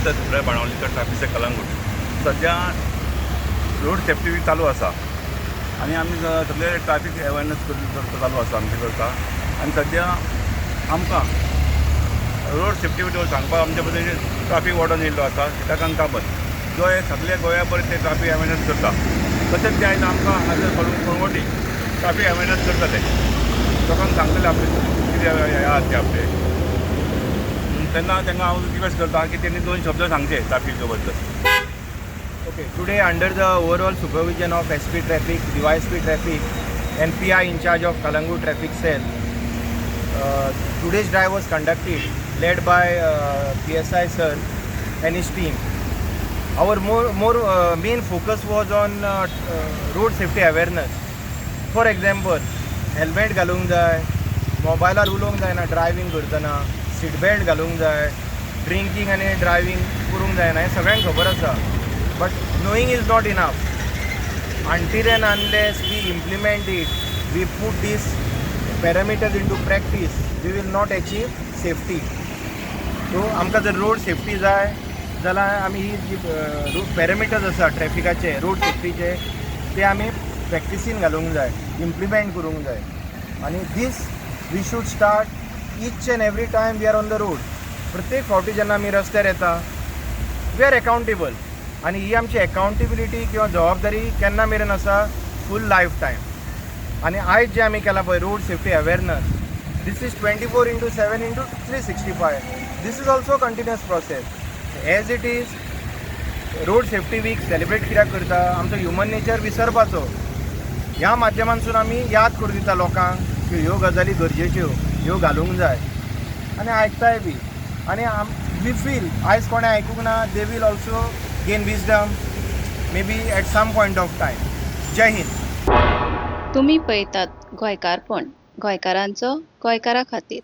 दिता दुसऱ्या बाणावलीकर ट्रॅफिकचे कलंगूट सध्या रोड सेफ्टी वीक चालू आसा आनी आमी सगळे ट्रॅफिक अवेरनेस चालू आसा आमचे करता आनी सद्या आमकां रोड सेफ्टी वीक सांगपाक आमचे बद्दल ट्रॅफिक वॉर्डन येयल्लो आसा किताकांत कामत जो हे सगळे गोंया परत ते ट्रॅफिक अवेरनेस करता तशेंच ते आयज आमकां कळवटी ट्रॅफिक अवेरनेस करतले लोकांक सांगतले आपले कितें हे आहात ते आपले तेन्ना तांकां हांव रिक्वेस्ट करता की तेणी 2 शब्द सांगचे ट्रॅफिका बद्दल. Okay, today under the overall supervision of SP Traffic, DYSP Traffic and PI in charge of Kalangu Traffic Cell, today's drive was conducted led by PSI sir and his team. Our main focus was on road safety awareness. For example, helmet घालूंक जाय, मोबायलार उलोवंक जायना driving करतना, seat belt घालूंक जाय, drinking आनी driving करूंक जायना हें सगळ्यांक खबर आसा. But knowing is not enough. Until and unless we implement it, we put these parameters into practice, we will not achieve safety. So आमकां जर रोड सेफ्टी जाय जाल्यार आमी ही जी पॅरामिटर्स आसा ट्रॅफिकाचे रोड सेफ्टीचे ते आमी प्रॅक्टिसीन घालूंक जाय, इम्प्लिमेंट करूंक जाय. आनी this we should start each and every time we are on the road. प्रत्येक फावटी जेन्ना आमी रस्त्यार येता वी आर अकावंटेबल आनी ही आमची अकावंटेबिलिटी किंवा जबाबदारी केन्ना मेरेन आसा फूल लायफ टायम. आनी आयज जे आमी केलां पळय road safety awareness this is 24/7/365. This is also continuous process. As it is road safety week celebrate कित्याक करता आमचो ह्युमन नेचर विसरपाचो ह्या माध्यमांतसून आमी याद करून दिता लोकांक की ह्यो गजाली गरजेच्यो ह्यो घालूंक जाय आनी आयकताय बी. आनी वी फील आयज कोणें आयकूंक ना they will also gain wisdom maybe at some point of time. जय हिंद. तुम्ही पळयतात गोंयकारपण गोंयकारांचो गोंयकारा खातीर.